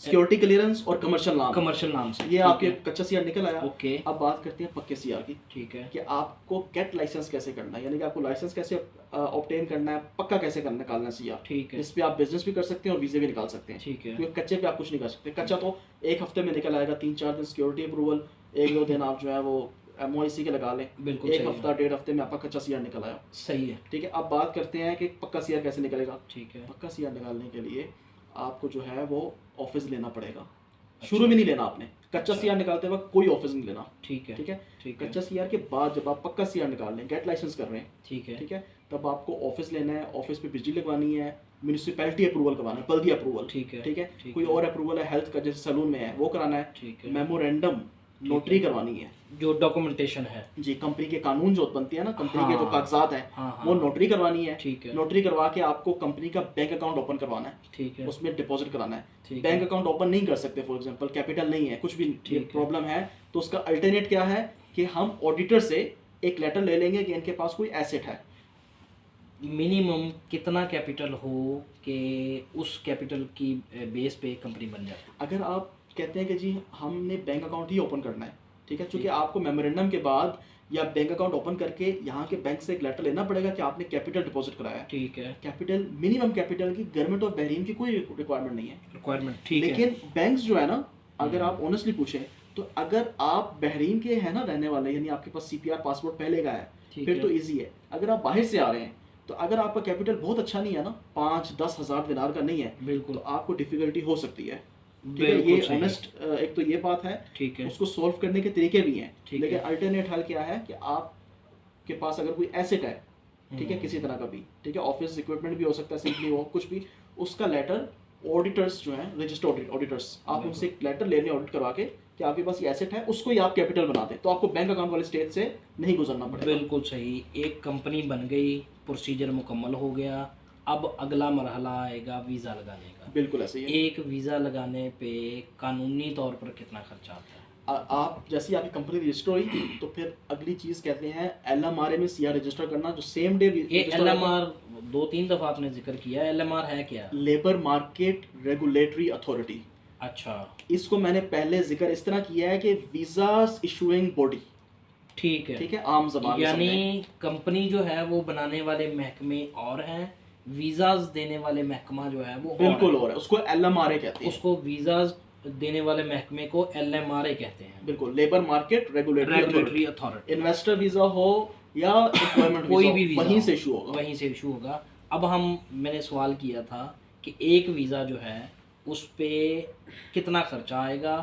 सिक्योरिटी क्लियरेंस और कमर्शियल नाम, कमर्शियल नाम से ये ठीक आपके है, कच्चा सीआर निकल आया। ओके अब बात करते हैं पक्के सीआर की, ठीक है कि आपको गेट लाइसेंस कैसे करना है, यानी कि आपको लाइसेंस कैसे ऑब्टेन करना है, पक्का कैसे करना निकालना है सीआर, ठीक है इस पे आप बिजनेस भी कर सकते हैं और वीजे भी निकाल सकते हैं। ठीक है क्योंकि कच्चे पे आप कुछ नहीं कर सकते, कच्चा तो एक हफ्ते में निकल आएगा, 3-4 दिन सिक्योरिटी अप्रूवल, 1-2 दिन आप जो है वो MOIC के लगा लें, बिल्कुल एक सही हफ्ता 1.5 हफ्ते में आपका कच्चा सीआर निकल आया। है सही है ठीक है, अब बात करते हैं कि पक्का सीआर कैसे निकलेगा। ठीक है पक्का सीआर निकालने के लिए आपको जो है वो ऑफिस लेना पड़ेगा, शुरू में नहीं लेना आपने, कच्चा सीआर निकालते वक्त कोई ऑफिस नहीं लेना। ठीक है ठीक है, ठीक है कच्चा सीआर के बाद जब आप पक्का सीआर निकाल लें, गेट लाइसेंस कर रहे हैं, ठीक है ठीक है, तब आपको ऑफिस लेना है, ऑफिस पे बिजली लगवानी है, म्यूनिसिपैलिटी अप्रूवल करवाना है, बल्दी अप्रूवल, ठीक है ठीक है, ठीक कोई है, और अप्रूवल है हेल्थ का जैसे सैलून में है वो कराना है, ठीक है मेमोरेंडम नोटरी करवानी है, जो डॉक्यूमेंटेशन है जी कंपनी के कानून जो बनती है ना, कंपनी के जो हाँ, कागजात हैं हाँ हाँ वो नोटरी करवानी है। ठीक है नोटरी करवा के आपको कंपनी का बैंक अकाउंट ओपन करवाना है, ठीक है उसमें डिपॉजिट कराना है। ठीक बैंक है अकाउंट ओपन नहीं कर सकते, फॉर एग्जांपल कैपिटल नहीं है, कुछ भी ठीक है। प्रॉब्लम है, तो उसका अल्टरनेट क्या है कि हम ऑडिटर से एक लेटर ले लेंगे कि इनके पास कोई एसेट है। मिनिमम कितना कैपिटल हो कि उस कैपिटल की बेस पे कंपनी बन जाए। अगर आप कहते हैं कि जी हमने बैंक अकाउंट ही ओपन करना है, ठीक है, क्योंकि आपको मेमोरेंडम के बाद या बैंक अकाउंट ओपन करके यहाँ के बैंक से एक लेटर लेना पड़ेगा कि आपने कैपिटल डिपॉजिट कराया है। ठीक है कैपिटल, मिनिमम कैपिटल की गवर्नमेंट ऑफ बहरीन की कोई रिक्वायरमेंट नहीं है, रिक्वायरमेंट ठीक है लेकिन बैंक्स जो है ना, अगर आप ऑनेस्टली पूछें तो अगर आप बहरीन के हैं ना रहने वाले, यानी आपके पास CPR पासपोर्ट पहले का है, ठीक फिर है तो इजी है। अगर आप बाहर से आ रहे हैं तो अगर आपका कैपिटल बहुत अच्छा नहीं है ना, 5-10 हज़ार दिनार का नहीं है, बिल्कुल तो आपको डिफिकल्टी हो सकती है। ठीक है, बिल्कुल ये सही है। ऑनेस्ट एक तो ये बात है, ठीक है उसको सॉल्व करने के तरीके भी हैं, ठीक लेकिन है। अल्टरनेट हल क्या है कि आपके पास अगर कोई एसेट है, ठीक है, हम्म, किसी तरह का भी, ठीक है, ऑफिस इक्विपमेंट भी हो सकता है, सिंपली हो कुछ भी, उसका लेटर ऑडिटर्स जो हैं, रजिस्टर्ड ऑडिटर्स, आप बिल्कुल। उनसे एक लेटर लेने ऑडिट करवा के कि आपके पास ये एसेट है, उसको ही आप कैपिटल बना दें, तो आपको बैंक अकाउंट वाले स्टेज से नहीं गुजरना पड़ेगा। बिल्कुल सही। एक कंपनी बन गई, प्रोसीजर मुकम्मल हो गया, अब अगला मरहला आएगा वीज़ा लगाने का। बिल्कुल ऐसे ही है। एक वीज़ा लगाने पे कानूनी तौर पर कितना खर्चा आता है? आप जैसे ही आपकी कंपनी रजिस्टर हुई तो फिर अगली चीज़ कहते हैं LMRA में CR रजिस्टर करना, जो सेम डे ये LMR 2-3 दफ़ा आपने जिक्र किया, LMR है क्या? Labour market regulatory authority. अच्छा इसको मैंने पहले जिक्र इस तरह किया है कि वीज़ा इशूइंग बॉडी, ठीक है ठीक है, आम जबान में समझें। यानी कंपनी जो है वो बनाने वाले महकमे और हैं, वीज़ाज देने वाले महकमा जो है वो और बिल्कुल, है। और उसको LMRA कहते हैं। उसको वीज़ाज देने वाले महकमे को LMRA कहते हैं, बिल्कुल, labour market regulatory authority. Regulatory authority. Investor visa हो या एम्प्लॉयमेंट कोई भी वीज़ा वीज़ा वहीं हो, से इशू होगा। वहीं से इशू होगा। अब मैंने सवाल किया था कि एक वीज़ा जो है उस पे कितना खर्चा आएगा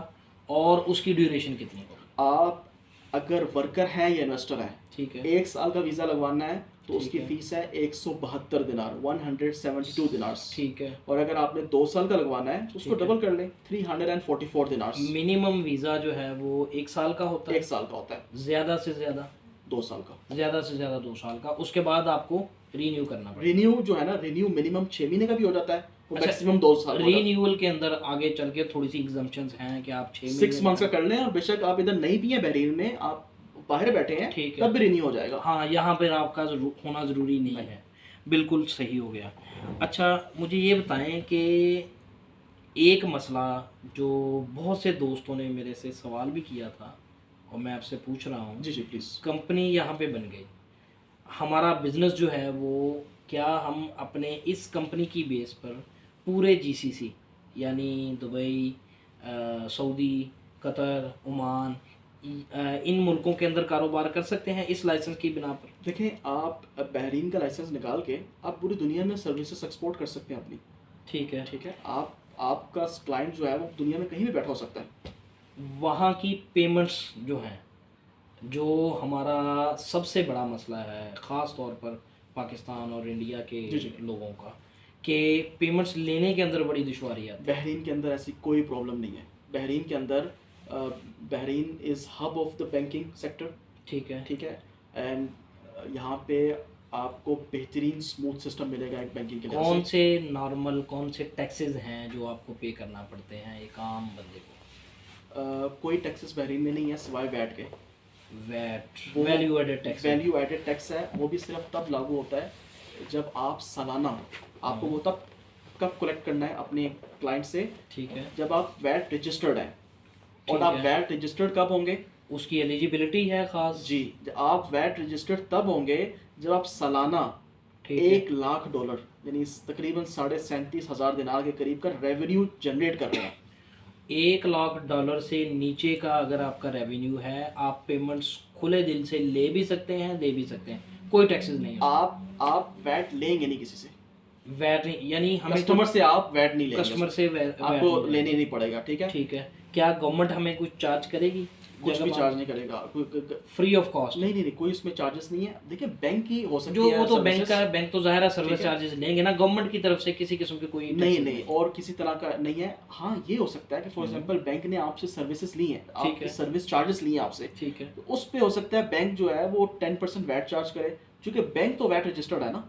और उसकी ड्यूरेशन कितनी होगी? आप अगर वर्कर हैं या इन्वेस्टर हैं, ठीक है 1 साल का वीज़ा लगवाना है तो ठीक उसकी है। फीस है 172 दिनार, 172 दिनार्स। ठीक है। और अगर आपने 2 साल का लगवाना है तो उसको ठीक है। डबल कर लें, 344 दिनार्स। मिनिमम वीज़ा जो है वो 1 साल का होता है, 1 साल का होता है, ज़्यादा से ज़्यादा 2 साल का। ज़्यादा से ज़्यादा 2 साल का। उसके बाद आपको रीन्यू करना पड़ेगा। रिन्यू जो है ना, रिन्यू मिनिमम 6 महीने का भी हो जाता है, और अच्छा, मैक्सिमम 2 साल का। रीन्यूअल के अंदर आगे चल के थोड़ी सी एग्जम्पशंस हैं कि आप 6 6 मंथ्स का कर लें, और बेशक आप इधर नहीं भी हैं बहरीन में, आप बाहर बैठे हैं, ठीक है। तब भी रिन्यू हो जाएगा। हाँ, यहाँ पर आपका होना ज़रूरी नहीं है। बिल्कुल सही हो गया। अच्छा, मुझे ये बताएं कि एक मसला जो बहुत से दोस्तों ने मेरे से सवाल भी किया था और मैं आपसे पूछ रहा हूँ, जी जी प्लीज़। कंपनी यहाँ पे बन गई, हमारा बिजनेस जो है वो क्या हम अपने इस कंपनी की बेस पर पूरे GCC यानी दुबई, सऊदी, कतर, ओमान, इन मुल्कों के अंदर कारोबार कर सकते हैं इस लाइसेंस की बिना पर? देखें, आप बहरीन का लाइसेंस निकाल के आप पूरी दुनिया में सर्विसेज एक्सपोर्ट कर सकते हैं अपनी। ठीक है। ठीक है, आप आपका क्लाइंट जो है वो दुनिया में कहीं भी बैठा हो सकता है। वहाँ की पेमेंट्स जो हैं, जो हमारा सबसे बड़ा मसला है ख़ास तौर पर पाकिस्तान और इंडिया के जी जी। लोगों का, कि पेमेंट्स लेने के अंदर बड़ी दुश्वारी आती है। बहरीन के अंदर ऐसी कोई प्रॉब्लम नहीं है। बहरीन के अंदर Bahrain is hub of the banking sector. ठीक है। ठीक है, एंड यहाँ पे आपको बेहतरीन स्मूथ सिस्टम मिलेगा एक बैंकिंग के लिहाज कौन से। से नॉर्मल कौन से टैक्सेस हैं जो आपको पे करना पड़ते हैं एक आम बंदे को? कोई टैक्सेस बहरीन में नहीं है सिवाय वैट के। वैट, वो value added tax. Value added tax है, वो भी सिर्फ तब लागू होता है जब आप सालाना, आपको वो तब कब कलेक्ट करना है अपने क्लाइंट से, ठीक है। जब आप वैट रजिस्टर्ड हैं। और ठीक आप है। वैट रजिस्टर्ड कब होंगे? उसकी एलिजिबिलिटी है ख़ास? जी, आप वैट रजिस्टर्ड तब होंगे जब आप सालाना ठीक है। $1,00,000 यानी तकरीबन 37,500 दिनार के करीब का रेवेन्यू जनरेट कर रहे हैं। $1,00,000 से नीचे का अगर आपका रेवेन्यू है, आप पेमेंट्स खुले दिल से ले भी सकते हैं, दे भी सकते हैं, कोई टैक्सेस नहीं है। आप वैट लेंगे नहीं किसी से, वैट नहीं, यानी हमें कस्टमर से आप वैट नहीं लेंगे, कस्टमर से वैट आपको नहीं लेने नहीं पड़ेगा। ठीक है, ठीक है। क्या गवर्नमेंट हमें कुछ चार्ज करेगी? कुछ भी चार्ज नहीं करेगा, फ्री ऑफ कॉस्ट? नहीं नहीं नहीं, कोई इसमें चार्जेस नहीं है। देखिए, बैंक की हो सकती जो है वो तो बैंक services, का, बैंक तो ज़ाहिर है सर्विस ठीक है। चार्जेस लेंगे ना, गवर्नमेंट की तरफ से किसी किस्म की कोई नहीं taxes नहीं, और किसी तरह का नहीं है। हाँ, ये हो सकता है कि फॉर एग्जांपल बैंक ने आपसे सर्विसेज ली हैं, आपकी है। सर्विस चार्जेस लिए हैं आपसे, ठीक है। तो उस पे हो सकता है बैंक जो है वो 10% वैट चार्ज करे, क्योंकि बैंक तो वैट रजिस्टर्ड है ना।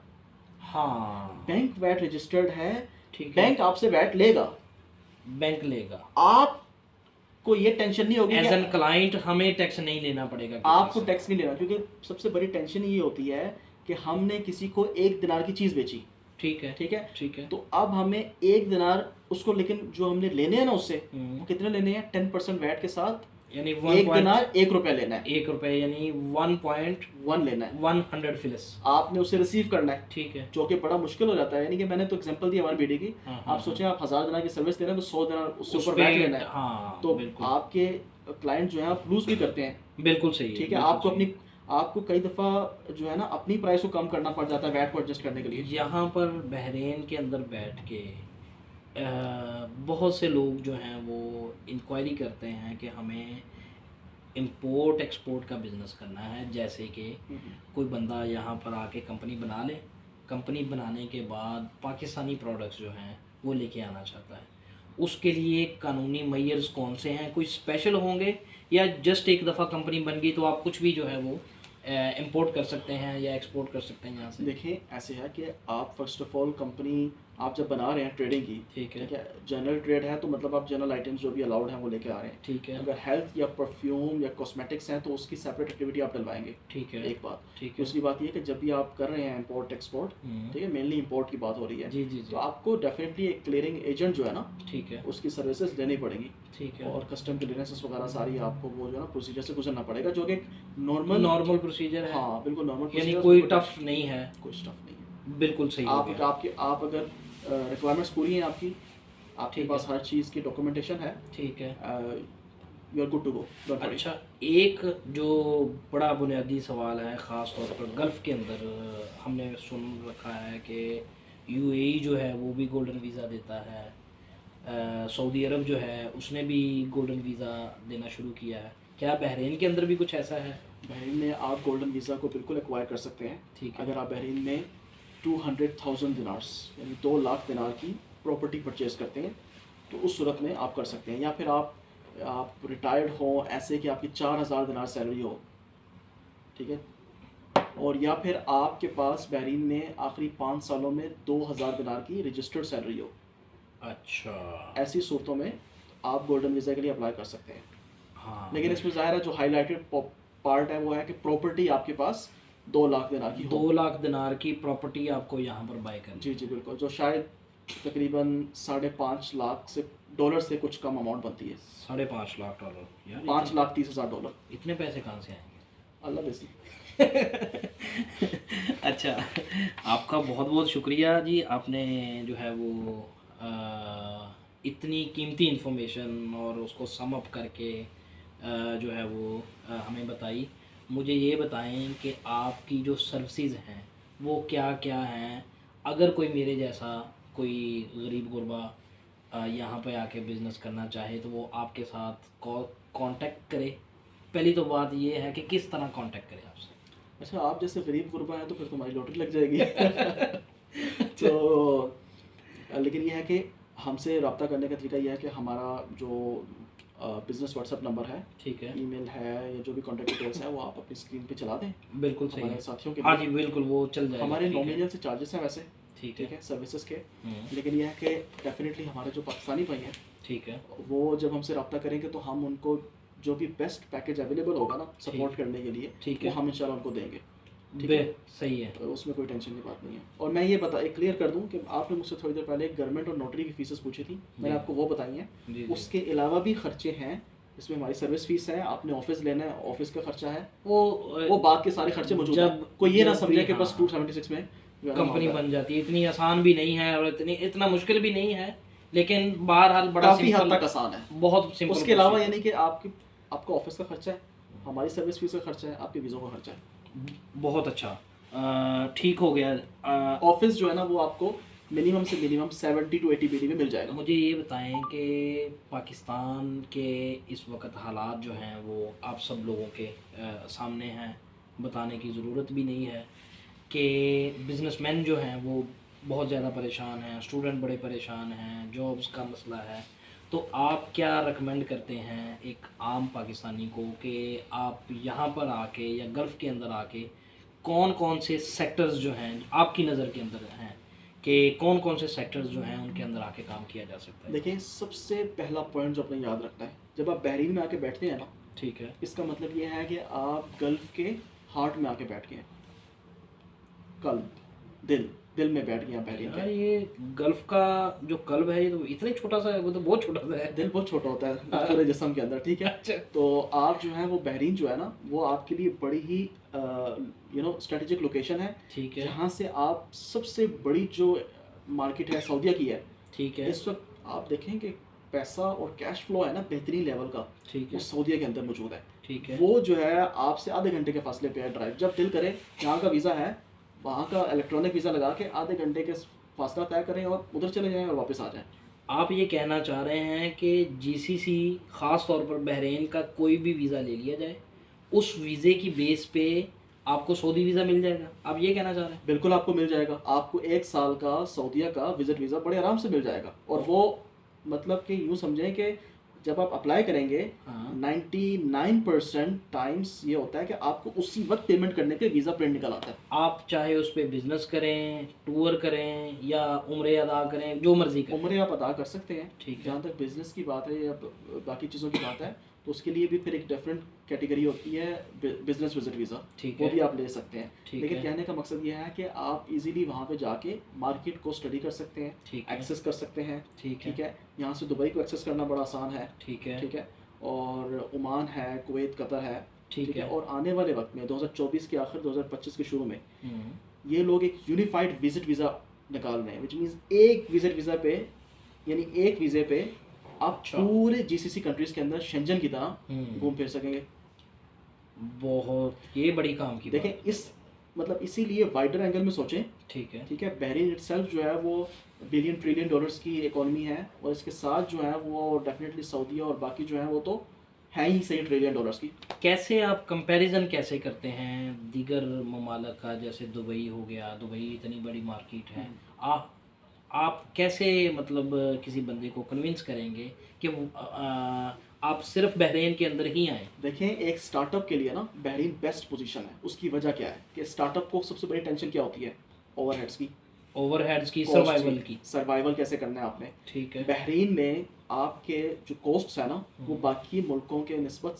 हाँ, बैंक वैट रजिस्टर्ड है, ठीक है। बैंक आपसे वैट लेगा, बैंक लेगा। आपको ये टेंशन नहीं होगी एज कि एन क्लाइंट हमें टैक्स नहीं लेना पड़ेगा किसी आपको से। टैक्स नहीं लेना, क्योंकि सबसे बड़ी टेंशन ये होती है कि हमने किसी को 1 दिनार की चीज़ बेची। ठीक है। ठीक है, ठीक है। तो अब हमें 1 दिनार उसको, लेकिन जो हमने लेने हैं ना उससे, हम्म। वो कितने लेने हैं? 10% वैट के साथ यानी 1 दिनार ₹1 लेना है, ₹1 यानी 1 लेना है, 1.100 फिलस। आपने उसे रिसीव करना है, ठीक है। जो कि बड़ा मुश्किल हो जाता है। यानी कि मैंने तो एग्जांपल दी हमारी बेटी की, हाँ, आप सोचें आप 1000 दिनार की सर्विस दे रहे हैं तो 100 दिनार उससे उस ऊपर पे वैट लेना है, हाँ तो बिल्कुल आपके क्लाइंट जो है आप लूज भी करते हैं। बिल्कुल सही है। ठीक है, बिल्कुल आपको सही अपनी आपको कई दफ़ा जो है ना अपनी प्राइस को कम करना पड़ जाता है वैट को एडजस्ट करने के है। लिए। यहाँ पर बहरीन के अंदर बैठ के बहुत से लोग जो हैं वो इंक्वायरी करते हैं कि हमें इंपोर्ट एक्सपोर्ट का बिज़नेस करना है। जैसे कि कोई बंदा यहाँ पर आके कंपनी बना ले, कंपनी बनाने के बाद पाकिस्तानी प्रोडक्ट्स जो हैं वो लेके आना चाहता है, उसके लिए कानूनी मेजर्स कौन से हैं? कोई स्पेशल होंगे या जस्ट एक दफ़ा कंपनी बन गई तो आप कुछ भी जो है वो इंपोर्ट कर सकते हैं या एक्सपोर्ट कर सकते हैं यहाँ से? देखिए, ऐसे है कि आप फर्स्ट ऑफ ऑल कंपनी आप जब बना रहे हैं ट्रेडिंग की, ठीक है। ठीक है, जनरल ट्रेड है तो मतलब आप जनरल आइटम्स जो भी अलाउड हैं वो लेके आ रहे हैं। ठीक है। अगर हेल्थ या परफ्यूम या कॉस्मेटिक्स हैं तो उसकी सेपरेट एक्टिविटी आप डलवाएंगे। ठीक है। एक बात। ठीक है। दूसरी बात ये कि जब भी आप कर रहे हैं इंपोर्ट एक्सपोर्ट, ठीक है, मेनली इंपोर्ट की बात हो रही है, जी जी जी। तो आपको डेफिनेटली एक क्लियरिंग एजेंट जो है ना, ठीक है। उसकी सर्विसेज लेनी पड़ेगी, ठीक है। और कस्टम क्लियरेंसेस वगैरह सारी आपको वो जो है ना प्रोसीजर से गुजरना पड़ेगा, जो कि नॉर्मल प्रोसीजर है। हाँ बिल्कुल नॉर्मल यानी कोई टफ नहीं है? कोई स्टफ नहीं है। बिल्कुल सही हो गया। आप अगर रिक्वायरमेंट्स पूरी हैं आपकी, आपके ठीक पास है। हर चीज़ की डॉक्यूमेंटेशन है, ठीक है। You are good to go. अच्छा, एक जो बड़ा बुनियादी सवाल है ख़ास तौर पर गल्फ़ के अंदर, हमने सुन रखा है कि यूएई जो है वो भी गोल्डन वीज़ा देता है, सऊदी अरब जो है उसने भी गोल्डन वीज़ा देना शुरू किया है। क्या बहरीन के अंदर भी कुछ ऐसा है? बहरीन में आप गोल्डन वीज़ा को बिल्कुल एक्वायर कर सकते हैं। ठीक है। अगर आप बहरीन में 200,000 दिनार्स यानी 2 लाख दिनार की प्रॉपर्टी परचेज करते हैं तो उस सूरत में आप कर सकते हैं। या फिर आप रिटायर्ड हो, ऐसे कि आपकी 4,000 दिनार सैलरी हो, ठीक है, और या फिर आपके पास बहरीन में आखिरी 5 सालों में 2,000 दिनार की रजिस्टर्ड सैलरी हो। अच्छा। ऐसी सूरतों में आप गोल्डन वीज़ा के लिए अप्लाई कर सकते हैं। हाँ, लेकिन इसमें ज़ाहिर है जो हाईलाइटेड पार्ट है वो है कि प्रॉपर्टी आपके पास 2 लाख दिनार की हो। 2 लाख दिनार की प्रॉपर्टी आपको यहाँ पर बाय करनी। जी जी बिल्कुल, जो शायद तकरीबन 5.5 लाख से डॉलर से कुछ कम अमाउंट बनती है। $5.5 लाख यार, 5,30,000 $5,30,000। इतने पैसे कहाँ से आएंगे? अल्लाह बेसी। अच्छा, आपका बहुत बहुत शुक्रिया जी, आपने जो है वो इतनी कीमती इन्फॉर्मेशन और उसको सम अप करके जो है वो हमें बताई। मुझे ये बताएं कि आपकी जो सर्विसेज हैं वो क्या क्या हैं, अगर कोई मेरे जैसा कोई गरीब गुरबा यहाँ पे आके बिज़नेस करना चाहे तो वो आपके साथ कांटेक्ट करे। पहली तो बात ये है कि किस तरह कांटेक्ट करे आपसे। अच्छा, आप जैसे गरीब गुरबा हैं तो फिर तुम्हारी लॉटरी लग जाएगी। तो लेकिन ये है कि हमसे रब्ता करने का तरीका ये है कि हमारा जो बिज़नेस व्हाट्सएप नंबर है, ठीक है, ईमेल है, या जो भी कॉन्टैक्ट डिटेल्स है वो आप अपनी स्क्रीन पे चला दें बिल्कुल सही हमारे है। साथियों के हाँ लिए। जी बिल्कुल, वो चल जाएगा। हमारे ठीक है, नॉमिनल से चार्जेस हैं वैसे, ठीक ठीक है। है, सर्विसेज के। हम्म, लेकिन यह है कि डेफिनेटली हमारे जो पाकिस्तानी भाई हैं ठीक है, वो जब हमसे रब्ता करेंगे तो हम उनको जो भी बेस्ट पैकेज अवेलेबल होगा ना सपोर्ट करने के लिए, ठीक वो है, हम इंशाल्लाह उनको देंगे। ठीक बे है, सही है। तो उसमें कोई टेंशन की बात नहीं है। और मैं ये एक क्लियर कर दूं कि आपने मुझसे थोड़ी देर पहले गवर्नमेंट और नोटरी की फीसेस पूछी थी, मैंने जी आपको वो बताई हैं। जी जी। उसके अलावा भी खर्चे हैं, इसमें हमारी सर्विस फीस है, आपने ऑफिस लेना है, ऑफिस का खर्चा है, वो बात के सारे खर्चे मौजूद हैं। जब कोई ये ना जब समझे भी कि बस हाँ 276 में जो है ना कंपनी मामला है। बन जाती है, इतनी आसान भी नहीं है और इतना मुश्किल भी नहीं है, लेकिन बहरहाल बड़ा काफ़ी हद सिंपल, तक आसान है। बहुत सिंपल उसके अलावा प्रोसीजर। यानी कि आपका ऑफिस का खर्चा है, हमारी सर्विस फीस का खर्चा है, आपके वीज़ों का खर्चा है। बहुत अच्छा, ठीक हो गया। ऑफिस जो है ना वो आपको मिनिमम से मिनिमम 70 to 80 BD में मिल जाएगा। मुझे ये बताएं कि पाकिस्तान के इस वक्त हालात जो हैं वो आप सब लोगों के सामने हैं, बताने की ज़रूरत भी नहीं है कि बिजनेसमैन जो हैं वो बहुत ज़्यादा परेशान हैं, स्टूडेंट बड़े परेशान हैं, जॉब्स का मसला है। तो आप क्या रिकमेंड करते हैं एक आम पाकिस्तानी को कि आप यहाँ पर आके या गल्फ़ के अंदर आके कौन कौन से सेक्टर्स जो हैं आपकी नज़र के अंदर हैं, कि कौन कौन से सेक्टर्स जो हैं उनके अंदर आके काम किया जा सकता है? देखिए, सबसे पहला पॉइंट जो अपने याद रखना है, जब आप बहरीन में आके बैठते हैं ना, ठीक है, इसका मतलब ये है कि आप गल्फ के हार्ट में आके बैठ गए हैं। कल्ब, दिल दिल में बैठ गए हैं बहरीन यार के। ये गल्फ़ का जो कल्ब है ये तो इतना ही छोटा सा है, वो तो बहुत छोटा सा है। दिल बहुत छोटा होता है पूरे जिस्म के अंदर, ठीक है। अच्छा, तो आप जो है वो बहरीन जो है ना वो आपके लिए बड़ी ही स्ट्रेटेजिक लोकेशन है, ठीक है, जहाँ से आप सबसे बड़ी जो मार्केट है सऊदीया की है। ठीक है, इस वक्त आप देखें कि पैसा और कैश फ्लो है ना बेहतरीन लेवल का, ठीक वो है, सऊदीया के अंदर मौजूद है। ठीक है। वो जो है आपसे आधे घंटे के फासले पे है ड्राइव, जब दिल करे यहाँ का वीज़ा है, वहाँ का इलेक्ट्रॉनिक वीज़ा लगा के आधे घंटे के फासला तय करें और उधर चले जाएं और वापस आ जाएं। आप ये कहना चाह रहे हैं कि जीसीसी ख़ास तौर पर बहरीन का कोई भी वीज़ा ले लिया जाए, उस वीज़े की बेस पे आपको सऊदी वीज़ा मिल जाएगा, आप ये कहना चाह रहे हैं? बिल्कुल आपको मिल जाएगा, आपको 1 साल का सऊदीया का विजिट वीज़ा बड़े आराम से मिल जाएगा। और वो मतलब कि यूँ समझें कि जब आप अप्लाई करेंगे हाँ, 99% टाइम्स ये होता है कि आपको उसी वक्त पेमेंट करने के वीज़ा प्रिंट निकल आता है। आप चाहे उस पर बिज़नेस करें, टूर करें या उम्रे अदा करें, जो मर्ज़ी करें। उम्रें आप अदा कर सकते हैं। ठीक है, जहाँ तक बिज़नेस की बात है या बाकी चीज़ों की बात है, तो उसके लिए भी फिर एक डिफरेंट कैटेगरी होती है, बिज़नेस विजिट वीज़ा, ठीक वो है, भी आप ले सकते हैं। ठीक लेकिन है, कहने का मकसद ये है कि आप इजीली वहाँ पे जाके मार्केट को स्टडी कर सकते हैं, ठीक है, एक्सेस कर सकते हैं। ठीक है, ठीक है, यहाँ से दुबई को एक्सेस करना बड़ा आसान है। ठीक है, ठीक है, और ओमान है, कुवैत, कतर है। ठीक है। और आने वाले वक्त में 2024 के आखिर 2025 के शुरू में हम्म, ये लोग एक यूनिफाइड विजिट वीज़ा निकाल रहे हैं, विच मीन्स एक विजिट वीज़ा पे, यानी एक वीज़े पे आप अच्छा। पूरे जीसीसी कंट्रीज़ के अंदर शेंजन की तरह हम्म, घूम फिर सकेंगे। बहुत ये बड़ी काम की देखें, बात। इस मतलब इसीलिए वाइडर एंगल में सोचें। ठीक है, ठीक है, बहरीन इटसेल्फ जो है वो बिलियन ट्रिलियन डॉलर्स की इकोनॉमी है, और इसके साथ जो है वो डेफिनेटली सऊदीया और बाकी जो है वो तो है ही सही ट्रिलियन डॉलर्स की। कैसे आप कंपैरिजन कैसे करते हैं दीगर ममालिक का, जैसे दुबई हो गया, दुबई इतनी बड़ी मार्केट है, आप कैसे मतलब किसी बंदे को कन्विंस करेंगे कि आप सिर्फ बहरीन के अंदर ही आए? देखें, एक स्टार्टअप के लिए ना बहरीन बेस्ट पोजीशन है। उसकी वजह क्या है कि स्टार्टअप को सबसे बड़ी टेंशन क्या होती है? ओवरहेड्स की, ओवरहेड्स की, costs सर्वाइवल की। सर्वाइवल कैसे करना है आपने। ठीक है, बहरीन में आपके जो कॉस्ट्स है ना वो बाकी मुल्कों के निस्बत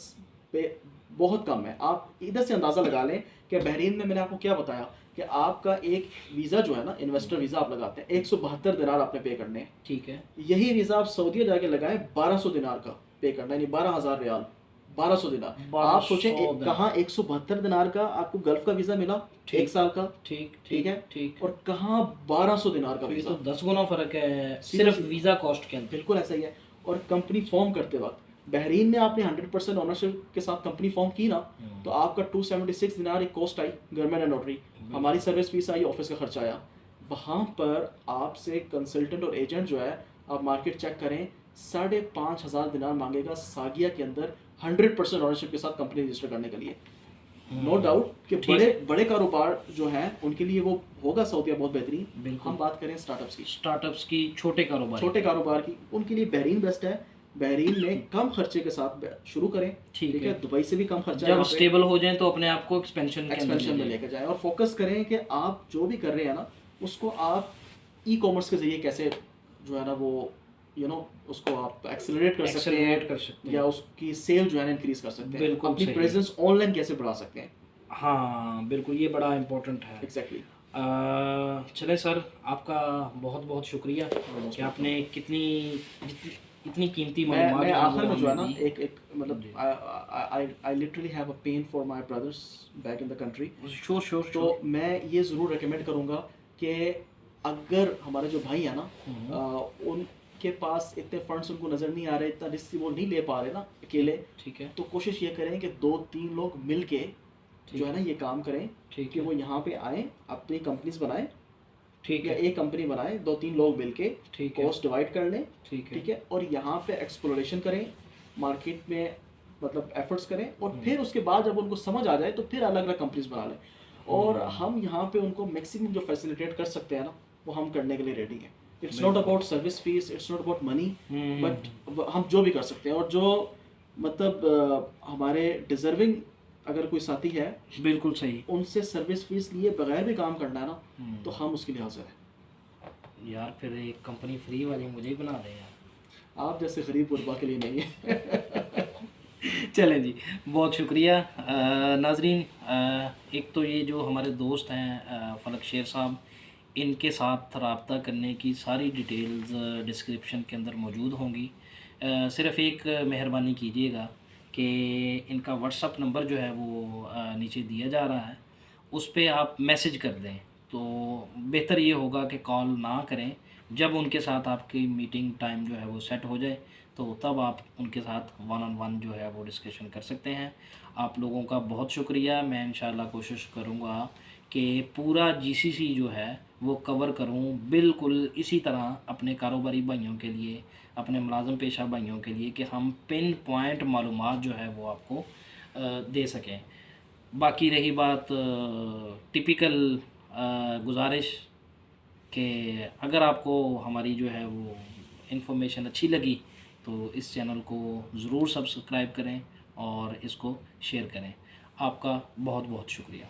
पे बहुत कम है। आप इधर से अंदाज़ा लगा लें कि बहरीन में मैंने आपको क्या बताया कि आपका एक वीज़ा जो है ना, इन्वेस्टर वीज़ा आप लगाते हैं, 172 दिनार आपने पे करने हैं। ठीक है, यही वीज़ा आप सऊदीया जाके लगाएं, 1200 दिनार का पे करना है, यानी 12,000 रियाल, 1200 दिनार। आप सोचें 1200 दिनार। कहाँ 172 दिनार का आपको गल्फ का वीज़ा मिला ठीक, 1 साल का, ठीक ठीक ठीक है, ठीक। और कहाँ 1200 दिनार का तो ये वीज़ा। तो 10 गुना फ़र्क है सीधा सिर्फ वीज़ा कॉस्ट के अंदर। बिल्कुल ऐसा ही है। और कंपनी फॉर्म करते वक्त बहरीन में आपने 100% ओनरशिप के साथ कंपनी फॉर्म की ना, तो आपका 276 दिनार एक cost I, government and notary, हमारी सर्विस फीस आई, ऑफिस का खर्चा आया। वहाँ पर आपसे कंसल्टेंट और एजेंट जो है, आप मार्केट चेक करें, 5,500 दिनार मांगेगा सागिया के अंदर 100% ओनरशिप के साथ कंपनी रजिस्टर करने के लिए। नो डाउट कि ठीक बड़े है। बड़े कारोबार जो हैं उनके लिए वो होगा सऊदीया बहुत बेहतरीन। बिल्कुल। हम बात करें स्टार्टअप्स की, स्टार्टअप्स की, छोटे कारोबार। छोटे कारोबार की, उनके लिए बहरीन बेस्ट है। बहरीन में कम खर्चे के साथ शुरू करें, ठीक है। दुबई से भी कम खर्चा जब स्टेबल हो जाएं तो अपने आप को एक्सपेंशन में लेकर जाएं, और फोकस करें कि आप जो भी कर रहे हैं ना, उसको आप ई कॉमर्स के जरिए कैसे जो है ना वो उसको आप एक्सेलरेट कर सकते हैं, या उसकी सेल जो है ना इंक्रीज कर सकते हैं, बिल्कुल अपनी सही। प्रेजेंस ऑनलाइन कैसे बढ़ा सकते हैं। हाँ बिल्कुल, ये बड़ा इम्पोर्टेंट है। एग्जैक्टली। चले सर, आपका बहुत बहुत शुक्रिया कि आपने इतनी कीमती मैं मालूमात आखिर में जो है ना हमें दी। एक मतलब I literally have a pain for my brothers back in the country. Sure तो मैं ये ज़रूर रिकमेंड करूँगा कि अगर हमारे जो भाई हैं ना, उनके पास इतने फंड्स उनको नज़र नहीं आ रहे, इतना रिस्क वो नहीं ले पा रहे ना अकेले, ठीक है, तो कोशिश ये करें कि 2-3 लोग मिल के जो है ना ये काम करें, ठीक कि है, वो यहाँ पे आए, अपनी कंपनीज बनाएं, ठीक या है, एक कंपनी बनाएं, 2-3 लोग मिल के ठीक है, कॉस्ट डिवाइड कर लें, ठीक है, ठीक है, और यहाँ पे एक्सप्लोरेशन करें, मार्केट में मतलब एफर्ट्स करें, और फिर उसके बाद जब उनको समझ आ जाए तो फिर अलग अलग कंपनीज बना लें। और हम यहाँ पे उनको मैक्सिमम जो फैसिलिटेट कर सकते हैं ना, वो हम करने के लिए रेडी हैं। It's not about service fees, it's not about money, but हम जो भी कर सकते हैं, और जो मतलब हमारे डिजर्विंग अगर कोई साथी है, बिल्कुल सही उनसे सर्विस फीस लिए बगैर भी काम करना है ना, तो हम उसके लिए हाजिर हैं। यार। फिर एक कंपनी फ्री वाली मुझे ही बना दे यार। आप जैसे गरीब गुरबा के लिए नहीं है। चलें जी, बहुत शुक्रिया। नाजरीन, एक तो ये जो हमारे दोस्त हैं फलक शेर साहब, इनके साथ रब्ता करने की सारी डिटेल्स डिस्क्रिप्शन के अंदर मौजूद होंगी। सिर्फ़ एक मेहरबानी कीजिएगा कि इनका व्हाट्सअप नंबर जो है वो नीचे दिया जा रहा है, उस पे आप मैसेज कर दें तो बेहतर ये होगा कि कॉल ना करें। जब उनके साथ आपकी मीटिंग टाइम जो है वो सेट हो जाए, तो तब आप उनके साथ वन ऑन वन जो है वो डिस्कशन कर सकते हैं। आप लोगों का बहुत शुक्रिया। मैं इंशाल्लाह कोशिश करूँगा कि पूरा जीसीसी जो है वो कवर करूँ बिल्कुल इसी तरह अपने कारोबारी भाइयों के लिए, अपने मुलाज़िम पेशा भाइयों के लिए, कि हम पिन पॉइंट मालूमात जो है वो आपको दे सकें। बाकी रही बात टिपिकल गुजारिश, कि अगर आपको हमारी जो है वो इन्फॉर्मेशन अच्छी लगी तो इस चैनल को ज़रूर सब्सक्राइब करें और इसको शेयर करें। आपका बहुत बहुत शुक्रिया।